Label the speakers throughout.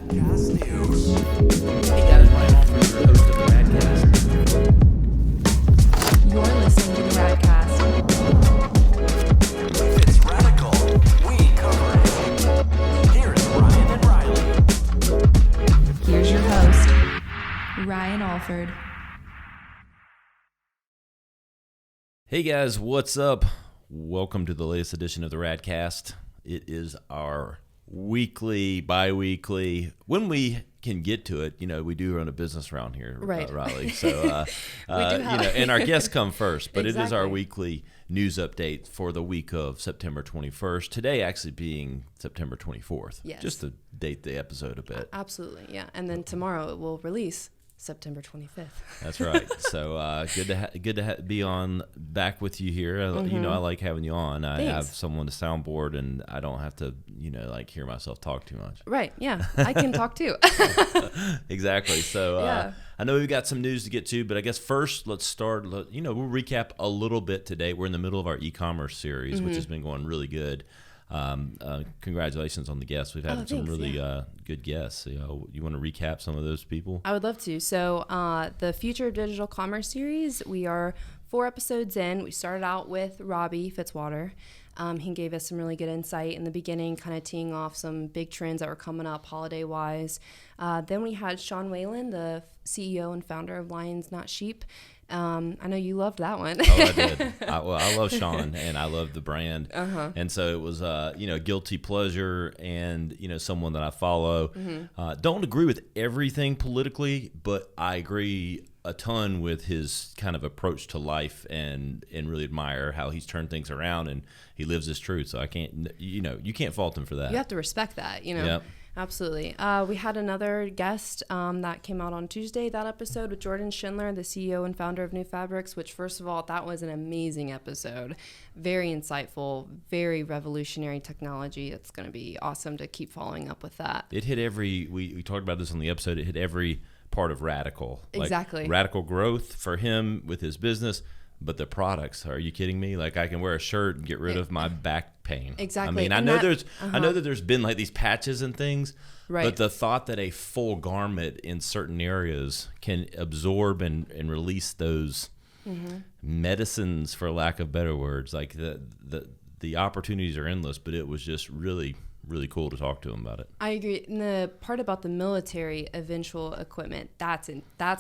Speaker 1: RADCAST News. Hey guys, Ryan Alford, your host of the RADCAST.
Speaker 2: You're listening to the RADCAST.
Speaker 1: If it's radical, we cover it. Here's Ryan and Reiley.
Speaker 2: Here's your host, Ryan Alford.
Speaker 3: Hey guys, what's up? Welcome to the latest edition of the RADCAST. It is our weekly, bi-weekly, when we can get to it. You know, we do run a business around here,
Speaker 2: Right.
Speaker 3: Riley. So, and our guests come first, but It is our
Speaker 2: Exactly.
Speaker 3: weekly news update for the week of September 21st. Today actually being September 24th.
Speaker 2: Yes.
Speaker 3: Just to date the episode a bit.
Speaker 2: Absolutely, yeah. And then tomorrow it will release September 25th.
Speaker 3: That's right. So good to be on back with you here. You know, I like having you on. I
Speaker 2: Thanks.
Speaker 3: have someone to soundboard, and I don't have to, hear myself talk too much.
Speaker 2: Right, yeah. I can talk too.
Speaker 3: Exactly. So
Speaker 2: Yeah.
Speaker 3: I know we've got some news to get to, but I guess first let's start. We'll recap a little bit today. We're in the middle of our e-commerce series, which has been going really good. Congratulations on the guests. We've had some
Speaker 2: thanks,
Speaker 3: really good guests. You want to recap some of those people?
Speaker 2: I would love to. So the Future of Digital Commerce series, we are 4 episodes in. We started out with Robbie Fitzwater. He gave us some really good insight in the beginning, kind of teeing off some big trends that were coming up holiday-wise. Then we had Sean Whalen, the CEO and founder of Lions Not Sheep. I know you loved that one.
Speaker 3: Oh, I did. I love Sean, and I love the brand. And so it was, guilty pleasure, and, someone that I follow. Don't agree with everything politically, but I agree a ton with his kind of approach to life, and really admire how he's turned things around, and he lives his truth. So I can't, you can't fault him for that.
Speaker 2: You have to respect that,
Speaker 3: Yep.
Speaker 2: Absolutely. We had another guest that came out on Tuesday, that episode with Jordan Schindler, the CEO and founder of New Fabrics, which, first of all, that was an amazing episode. Very insightful, very revolutionary technology. It's going to be awesome to keep following up with that.
Speaker 3: It hit we talked about this on the episode, it hit every part of radical.
Speaker 2: Exactly.
Speaker 3: Radical growth for him with his business. But the products, are you kidding me? Like, I can wear a shirt and get rid of my back pain.
Speaker 2: Exactly.
Speaker 3: I mean, I know that there's been like these patches and things,
Speaker 2: Right.
Speaker 3: but the thought that a full garment in certain areas can absorb and release those medicines, for lack of better words, like the opportunities are endless. But it was just really, really cool to talk to him about it.
Speaker 2: I agree. And the part about the military eventual equipment, that's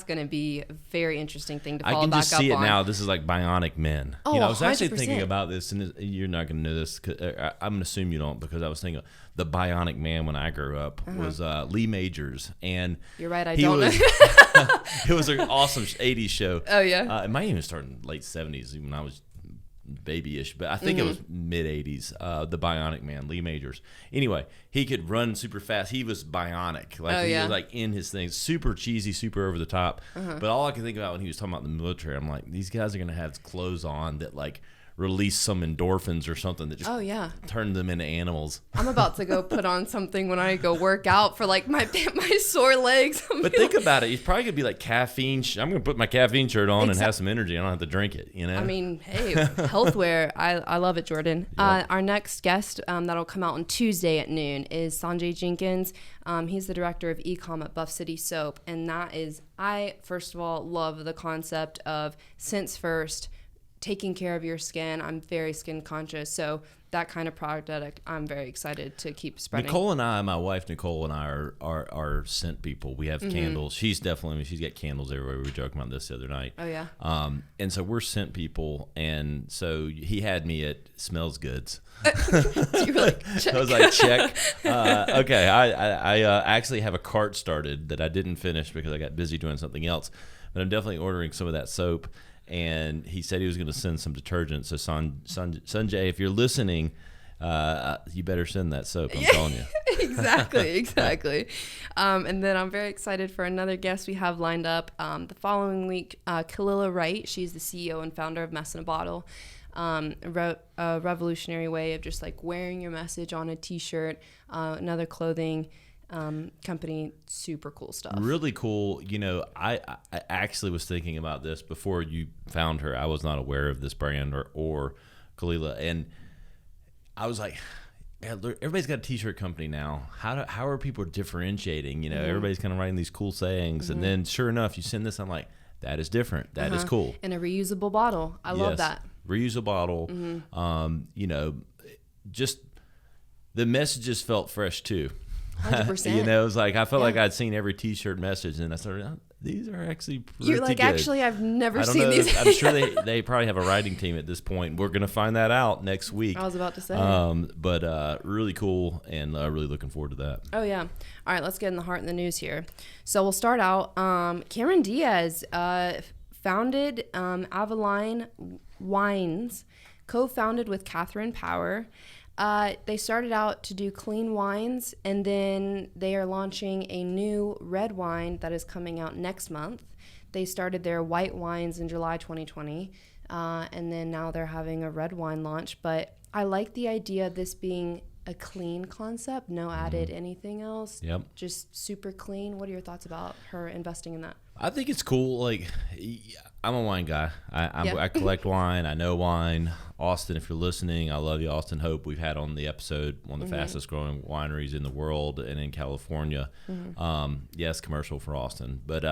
Speaker 2: going to be a very interesting thing to follow
Speaker 3: I can
Speaker 2: back
Speaker 3: just
Speaker 2: up
Speaker 3: see it
Speaker 2: on.
Speaker 3: now. This is like bionic men.
Speaker 2: Oh,
Speaker 3: I was actually
Speaker 2: 100%.
Speaker 3: thinking about this, and you're not going to know this. I'm going to assume you don't, because I was thinking the bionic man when I grew up was Lee Majors, and
Speaker 2: You're right, I
Speaker 3: he
Speaker 2: don't
Speaker 3: was,
Speaker 2: know.
Speaker 3: It was an awesome 80s show.
Speaker 2: Oh, yeah?
Speaker 3: It might even start in late 70s when I was babyish, but I think it was mid 80s. The bionic man, Lee Majors. Anyway, he could run super fast. He was bionic. Like, he was like in his things, super cheesy, super over the top. But all I could think about when he was talking about the military, I'm like, these guys are going to have clothes on that like release some endorphins or something that just turn them into animals.
Speaker 2: I'm about to go put on something when I go work out for like my sore legs.
Speaker 3: But think about it. It's probably going to be like caffeine. I'm going to put my caffeine shirt on and have some energy. I don't have to drink it,
Speaker 2: I mean, hey, healthware. I love it, Jordan.
Speaker 3: Yep.
Speaker 2: Our next guest that'll come out on Tuesday at noon is Sanjay Jenkins. He's the director of eCom at Buff City Soap. And that is, I, first of all, love the concept of sense first, taking care of your skin. I'm very skin conscious, so that kind of product I'm very excited to keep spreading.
Speaker 3: My wife Nicole and I are scent people. We have candles. She's got candles everywhere. We were joking about this the other night.
Speaker 2: Oh yeah.
Speaker 3: And so we're scent people, and so he had me at smells goods.
Speaker 2: You were like, check.
Speaker 3: I was like, check. Okay, I actually have a cart started that I didn't finish because I got busy doing something else, but I'm definitely ordering some of that soap. And he said he was going to send some detergent. So Sanjay, if you're listening, you better send that soap. I'm telling you.
Speaker 2: Exactly. And then I'm very excited for another guest we have lined up the following week. Kalila Wright, she's the CEO and founder of Mess in a Bottle. A revolutionary way of just like wearing your message on a t-shirt, another clothing company. Super cool stuff.
Speaker 3: Really cool. I actually was thinking about this before you found her. I was not aware of this brand or Kalila, and I was like, everybody's got a t-shirt company now. How are people differentiating? You know, everybody's kind of writing these cool sayings, and then sure enough, you send this. I'm like, that is different. That is cool.
Speaker 2: And a reusable bottle. I love that.
Speaker 3: Reusable bottle. You know, just the messages felt fresh too.
Speaker 2: 100%.
Speaker 3: You know, it was like I felt like I'd seen every t-shirt message, and I started. These are actually pretty
Speaker 2: You're like,
Speaker 3: good.
Speaker 2: Actually, I've never seen
Speaker 3: know,
Speaker 2: these.
Speaker 3: I'm sure they probably have a writing team at this point. We're going to find that out next week.
Speaker 2: I was about to say.
Speaker 3: But really cool, and really looking forward to that.
Speaker 2: Oh, yeah. All right, let's get in the heart of the news here. So we'll start out. Cameron Diaz founded Avaline Wines, co-founded with Catherine Power. They started out to do clean wines, and then they are launching a new red wine that is coming out next month. They started their white wines in July 2020, and then now they're having a red wine launch. But I like the idea of this being a clean concept, no added anything else.
Speaker 3: Yep.
Speaker 2: Just super clean. What are your thoughts about her investing in that?
Speaker 3: I think it's cool. Like, I'm a wine guy. I collect wine. I know wine. Austin, if you're listening, I love you, Austin Hope. We've had on the episode one of the fastest growing wineries in the world and in California. Yes, commercial for Austin. But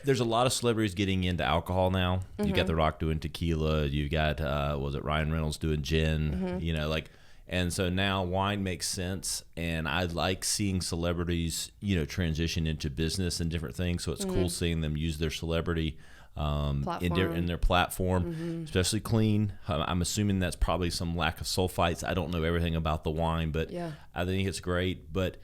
Speaker 3: there's a lot of celebrities getting into alcohol now. You got The Rock doing tequila. You got, was it Ryan Reynolds doing gin? You know, like. And so now wine makes sense, and I like seeing celebrities, you know, transition into business and different things. So it's cool seeing them use their celebrity in their platform, especially clean. I'm assuming that's probably some lack of sulfites. I don't know everything about the wine, but I think it's great. But,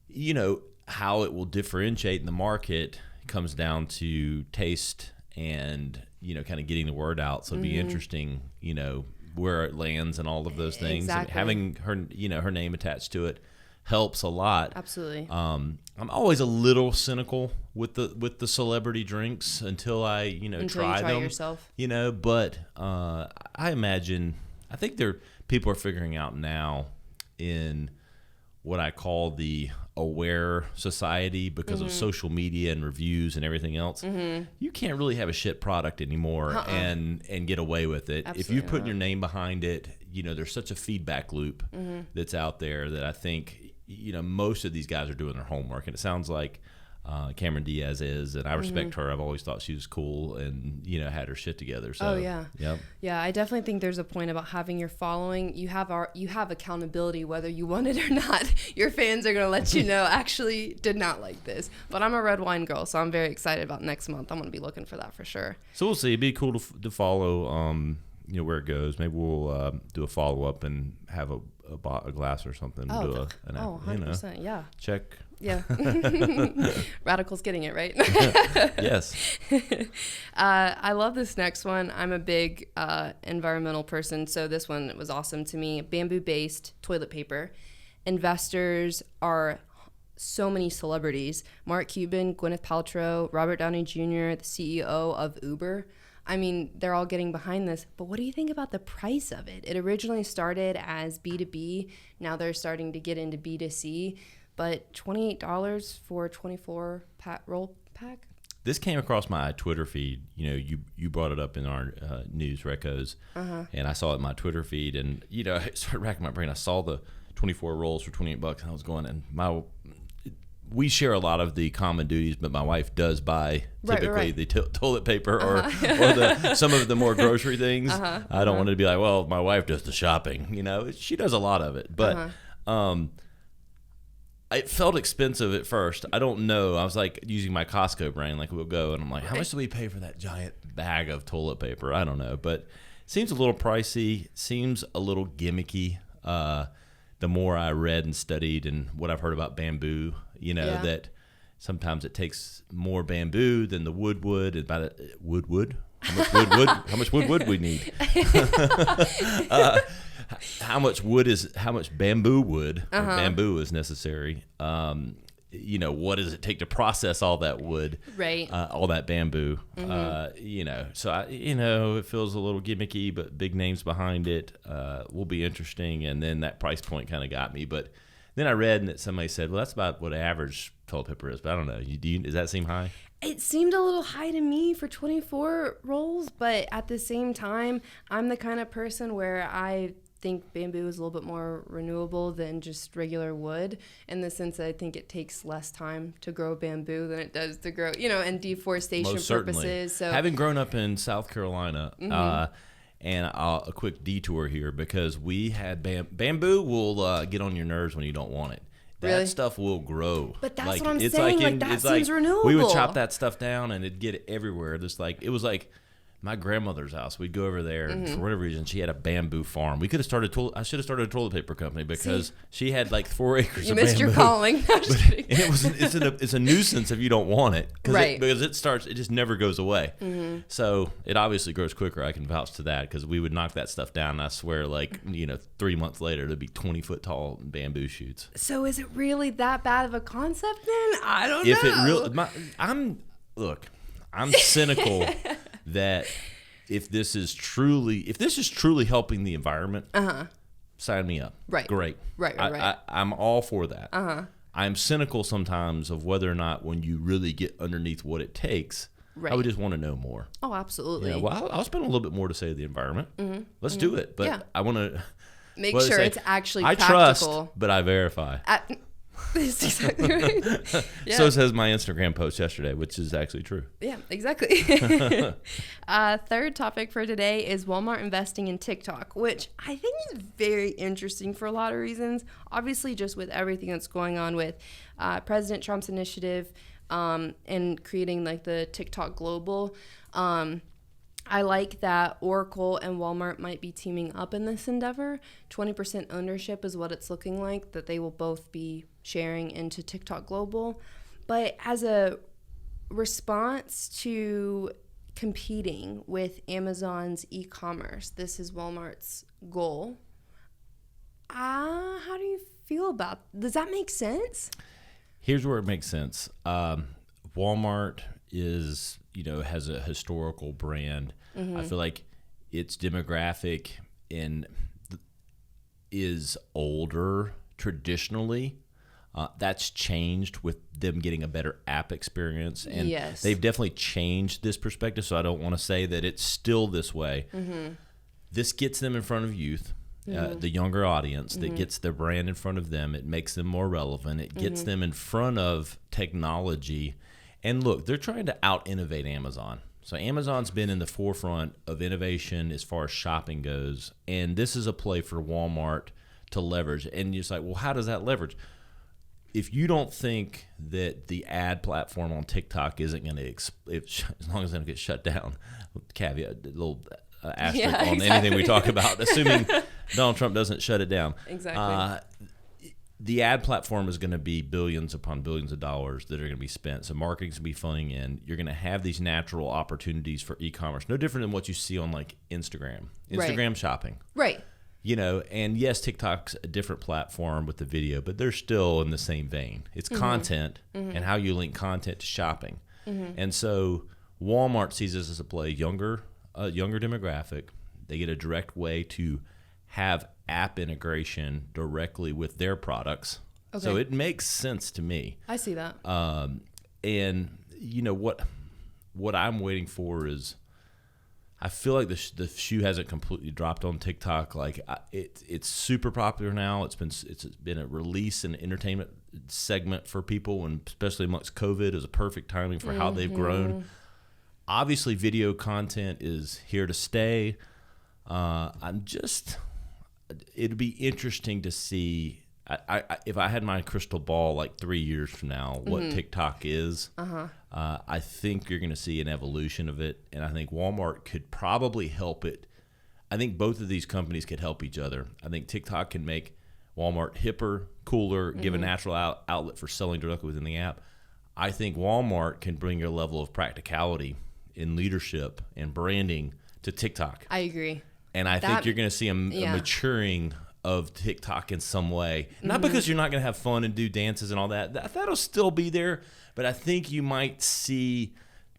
Speaker 3: you know, how it will differentiate in the market comes down to taste and, you know, kind of getting the word out. So it'd be interesting, you know, where it lands and all of those things.
Speaker 2: Exactly.
Speaker 3: Having her, you know, her name attached to it helps a lot.
Speaker 2: Absolutely.
Speaker 3: I'm always a little cynical with the celebrity drinks until I, you know, try them
Speaker 2: yourself.
Speaker 3: You know, but I think people are figuring out now in what I call the aware society because of social media and reviews and everything else. You can't really have a shit product anymore and get away with it.
Speaker 2: Absolutely
Speaker 3: if you put your name behind it, you know, there's such a feedback loop that's out there that I think, you know, most of these guys are doing their homework, and it sounds like Cameron Diaz is, and I respect her. I've always thought she was cool and, you know, had her shit together. So,
Speaker 2: yeah, I definitely think there's a point about having your following. You have accountability whether you want it or not. Your fans are going to let you know, actually did not like this. But I'm a red wine girl, so I'm very excited about next month. I'm going to be looking for that for sure.
Speaker 3: So we'll see. It'd be cool to follow, you know, where it goes. Maybe we'll do a follow-up and have a glass or something.
Speaker 2: Oh,
Speaker 3: do
Speaker 2: 100%,
Speaker 3: you know,
Speaker 2: yeah.
Speaker 3: Check.
Speaker 2: Yeah. Radical's getting it, right?
Speaker 3: Yes.
Speaker 2: I love this next one. I'm a big environmental person, so this one was awesome to me. Bamboo-based toilet paper. Investors are so many celebrities. Mark Cuban, Gwyneth Paltrow, Robert Downey Jr., the CEO of Uber. I mean, they're all getting behind this, but what do you think about the price of it? It originally started as B2B. Now they're starting to get into B2C. But $28 for a 24 roll pack?
Speaker 3: This came across my Twitter feed. You know, you brought it up in our news recos, and I saw it in my Twitter feed, and, you know, it started racking my brain. I saw the 24 rolls for $28, and I was going, and we share a lot of the common duties, but my wife does buy typically the toilet paper or some of the more grocery things. I don't want it to be like, well, my wife does the shopping. You know, she does a lot of it, but it felt expensive at first. I don't know. I was like using my Costco brain, like we'll go, and I'm like, how much do we pay for that giant bag of toilet paper? I don't know, but it seems a little pricey, seems a little gimmicky. The more I read and studied and what I've heard about bamboo, you know, that sometimes it takes more bamboo than the wood would. About it, wood? How much wood would we need? How much bamboo wood or bamboo is necessary? You know, what does it take to process all that wood? Right. All that bamboo. You know, so it feels a little gimmicky, but big names behind it will be interesting. And then that price point kind of got me. But then I read that somebody said, well, that's about what average toilet paper is. But I don't know. Does that seem high?
Speaker 2: It seemed a little high to me for 24 rolls, but at the same time, I'm the kind of person where I think bamboo is a little bit more renewable than just regular wood, in the sense that I think it takes less time to grow bamboo than it does to grow, and deforestation purposes. So
Speaker 3: having grown up in South Carolina, and a quick detour here, because we had bamboo will get on your nerves when you don't want it. That stuff will grow.
Speaker 2: But that's what I'm saying. That seems renewable.
Speaker 3: We would chop that stuff down and it'd get everywhere. It was like my grandmother's house. We'd go over there, and for whatever reason, she had a bamboo farm. We could have started. I should have started a toilet paper company, because she had like 4 acres of bamboo.
Speaker 2: You missed your calling.
Speaker 3: It's a nuisance if you don't want it, because it just never goes away. So it obviously grows quicker. I can vouch to that, because we would knock that stuff down. And I swear, 3 months later, there'd be 20-foot tall bamboo shoots.
Speaker 2: So is it really that bad of a concept then? I don't know.
Speaker 3: I'm cynical that if this is truly helping the environment, sign me up.
Speaker 2: Right.
Speaker 3: Great.
Speaker 2: Right.
Speaker 3: I'm all for that. I'm cynical sometimes of whether or not, when you really get underneath what it takes, I would just want to know more.
Speaker 2: Oh, absolutely.
Speaker 3: I'll spend a little bit more to save the environment. Let's do it. But I want to
Speaker 2: make sure it's actually practical.
Speaker 3: I trust, but I verify.
Speaker 2: That's exactly right. Yeah.
Speaker 3: So says my Instagram post yesterday, which is actually true.
Speaker 2: Yeah, exactly. Third topic for today is Walmart investing in TikTok, which I think is very interesting for a lot of reasons. Obviously, just with everything that's going on with President Trump's initiative and creating the TikTok Global. I like that Oracle and Walmart might be teaming up in this endeavor. 20% ownership is what it's looking like, that they will both be sharing into TikTok Global. But as a response to competing with Amazon's e-commerce, this is Walmart's goal. How do you feel about it? Does that make sense?
Speaker 3: Here's where it makes sense. Walmart is, has a historical brand. I feel like its demographic is older traditionally. That's changed with them getting a better app experience, and they've definitely changed this perspective. So I don't want to say that it's still this way. This gets them in front of youth, the younger audience. That gets their brand in front of them. It makes them more relevant. It gets them in front of technology. And look, they're trying to out-innovate Amazon. So Amazon's been in the forefront of innovation as far as shopping goes, and this is a play for Walmart to leverage. And you're just like, well, how does that leverage? If you don't think that the ad platform on TikTok isn't going to, as long as it doesn't get shut down, caveat, a little asterisk on anything we talk about, assuming Donald Trump doesn't shut it down.
Speaker 2: Exactly.
Speaker 3: The ad platform is going to be billions upon billions of dollars that are going to be spent. So marketing's going to be funding in. You're going to have these natural opportunities for e-commerce, no different than what you see on Instagram shopping.
Speaker 2: Right.
Speaker 3: And yes, TikTok's a different platform with the video, but they're still in the same vein. It's content and how you link content to shopping. And so Walmart sees this as a play, younger demographic. They get a direct way to have app integration directly with their products. Okay. So it makes sense to me.
Speaker 2: I see that.
Speaker 3: And what I'm waiting for is, I feel like the shoe hasn't completely dropped on TikTok. It's super popular now. It's been a release and entertainment segment for people, and especially amongst COVID is a perfect timing for how they've grown. Obviously, video content is here to stay. It'd be interesting to see. If I had my crystal ball 3 years from now, what TikTok is, I think you're going to see an evolution of it, and I think Walmart could probably help it. I think both of these companies could help each other. I think TikTok can make Walmart hipper, cooler, give a natural outlet for selling directly within the app. I think Walmart can bring your level of practicality in leadership and branding to TikTok.
Speaker 2: I agree.
Speaker 3: And I think you're going to see a maturing of TikTok in some way. Not because you're not going to have fun and do dances and all that. That'll still be there. But I think you might see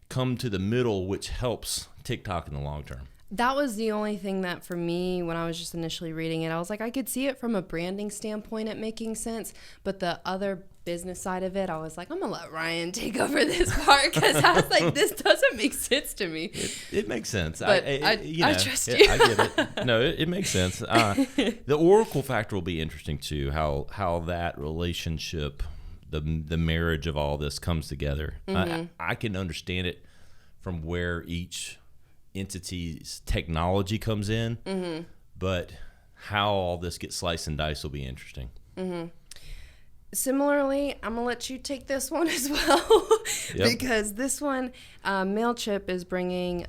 Speaker 3: come to the middle, which helps TikTok in the long term.
Speaker 2: That was the only thing that for me, when I was just initially reading it, I was like, I could see it from a branding standpoint, it making sense. But the other business side of it, I was like, I'm gonna let Ryan take over this part because I was like, this doesn't make sense to me.
Speaker 3: It makes sense.
Speaker 2: But I trust you.
Speaker 3: I get it. No, it makes sense. The Oracle factor will be interesting too. How that relationship, the marriage of all this comes together. I can understand it from where each entity's technology comes in, but how all this gets sliced and diced will be interesting.
Speaker 2: Similarly, I'm gonna let you take this one as well because this one, Mailchimp is bringing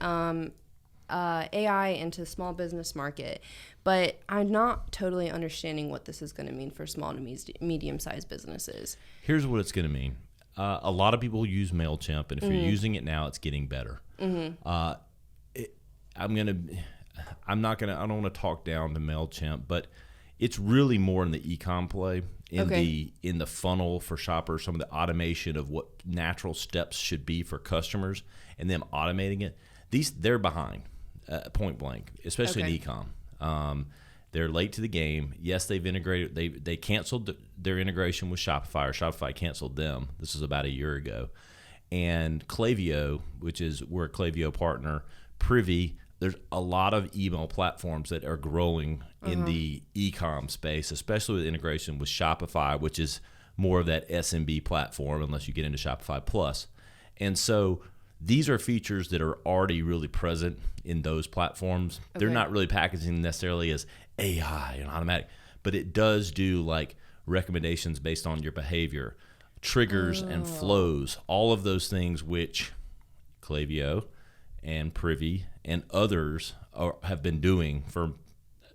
Speaker 2: AI into the small business market, but I'm not totally understanding what this is going to mean for small to medium-sized businesses. Here's
Speaker 3: what it's going to mean. A lot of people use Mailchimp, and if you're using it now, it's getting better. I don't want to talk down to Mailchimp, but it's really more in the e-com play, in the funnel for shoppers, some of the automation of what natural steps should be for customers, and them automating it. They're behind, point blank, especially in e-com. They're late to the game. Yes, they've integrated. They canceled their integration with Shopify, or Shopify canceled them. This was about a year ago. And Klaviyo, we're a Klaviyo partner, Privy. There's a lot of email platforms that are growing in the e-com space, especially with integration with Shopify, which is more of that SMB platform unless you get into Shopify Plus. And so these are features that are already really present in those platforms. They're not really packaging necessarily as AI and automatic, but it does do like recommendations based on your behavior, triggers and flows, all of those things which Klaviyo and Privy and others have been doing for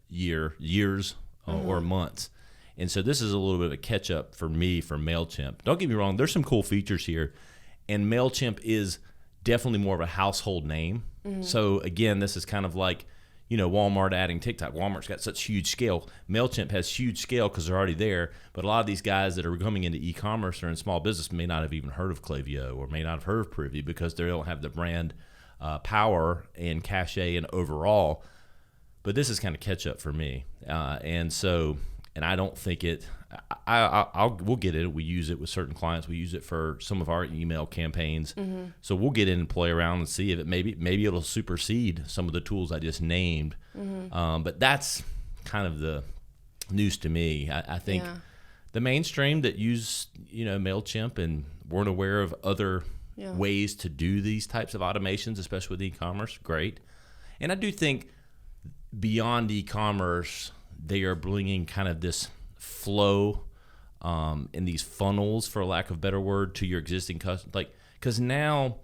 Speaker 3: years or months. And so this is a little bit of a catch-up for me for Mailchimp. Don't get me wrong, there's some cool features here, and Mailchimp is definitely more of a household name. So again, this is kind of like, Walmart adding TikTok. Walmart's got such huge scale. Mailchimp has huge scale because they're already there, but a lot of these guys that are coming into e-commerce or in small business may not have even heard of Klaviyo or may not have heard of Privy because they don't have the brand power and cachet and overall. But this is kind of catch up for me, and I don't think it. We'll get it. We use it with certain clients. We use it for some of our email campaigns. So we'll get in and play around and see if it maybe it'll supersede some of the tools I just named. But that's kind of the news to me. I think the mainstream that use Mailchimp and weren't aware of other ways to do these types of automations, especially with e-commerce, great. And I do think beyond e-commerce, they are bringing kind of this flow in these funnels, for lack of a better word, to your existing customers. Because now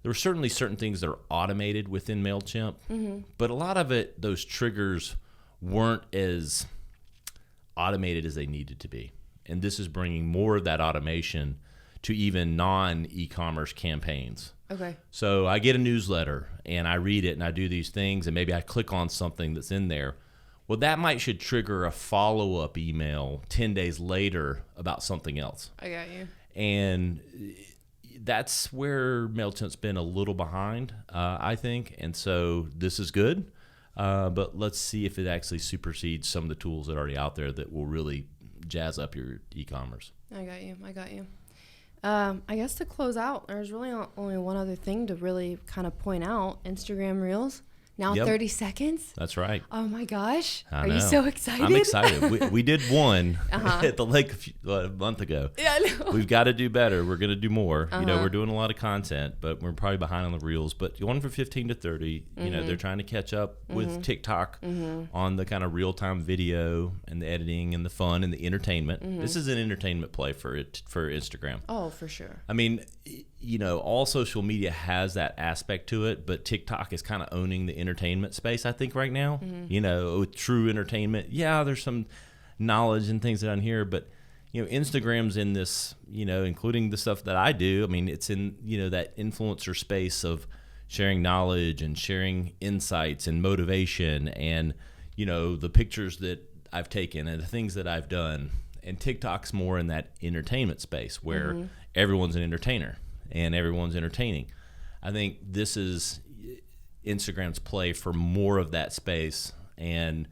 Speaker 3: there are certainly certain things that are automated within Mailchimp, but a lot of it, those triggers weren't as automated as they needed to be. And this is bringing more of that automation to even non-e-commerce campaigns. So I get a newsletter and I read it and I do these things and maybe I click on something that's in there. Well, that should trigger a follow-up email 10 days later about something else.
Speaker 2: I got you.
Speaker 3: And that's where Mailchimp's been a little behind, I think. And so this is good, but let's see if it actually supersedes some of the tools that are already out there that will really jazz up your e-commerce.
Speaker 2: I got you. I guess to close out, there's really only one other thing to really kind of point out. Instagram Reels. Now 30 seconds?
Speaker 3: That's right.
Speaker 2: Oh, my gosh. Are you so excited?
Speaker 3: I'm excited. We did one at the lake a month ago.
Speaker 2: Yeah, I know.
Speaker 3: We've got to do better. We're going to do more. We're doing a lot of content, but we're probably behind on the Reels. But one for 15 to 30, they're trying to catch up with TikTok on the kind of real-time video and the editing and the fun and the entertainment. This is an entertainment play for Instagram.
Speaker 2: Oh, for sure.
Speaker 3: I mean, all social media has that aspect to it, but TikTok is kind of owning the entertainment space, I think, right now. With true entertainment. Yeah, there's some knowledge and things down here, but Instagram's in this, including the stuff that I do. I mean, it's in, that influencer space of sharing knowledge and sharing insights and motivation and, the pictures that I've taken and the things that I've done. And TikTok's more in that entertainment space where everyone's an entertainer and everyone's entertaining. I think this is Instagram's play for more of that space, and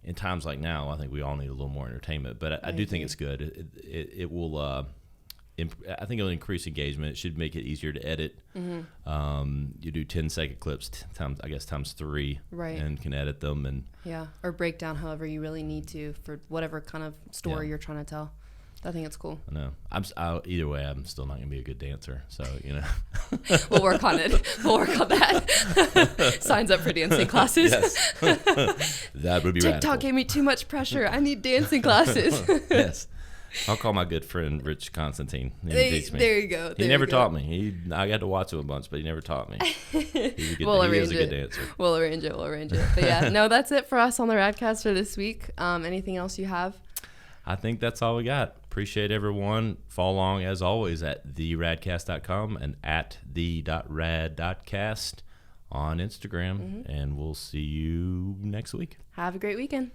Speaker 3: in times like now, I think we all need a little more entertainment. But I do think it's good. It will I think it'll increase engagement. It should make it easier to edit. You do 10-second clips times 3,
Speaker 2: right,
Speaker 3: and can edit them and
Speaker 2: or break down however you really need to for whatever kind of story you're trying to tell. I think it's cool.
Speaker 3: I know. Either way, I'm still not gonna be a good dancer. So
Speaker 2: we'll work on it. We'll work on that. Signs up for dancing classes.
Speaker 3: Yes. That would be
Speaker 2: TikTok
Speaker 3: radical.
Speaker 2: gave me too much pressure. I need dancing classes.
Speaker 3: Yes. I'll call my good friend Rich Constantine. He teach me.
Speaker 2: There you go.
Speaker 3: He never taught me. I got to watch him a bunch, but he never taught me. He is a good dancer.
Speaker 2: We'll arrange it. But yeah, no, that's it for us on the RADCAST for this week. Anything else you have?
Speaker 3: I think that's all we got. Appreciate everyone. Follow along, as always, at theradcast.com and at the.rad.cast on Instagram. And we'll see you next week.
Speaker 2: Have a great weekend.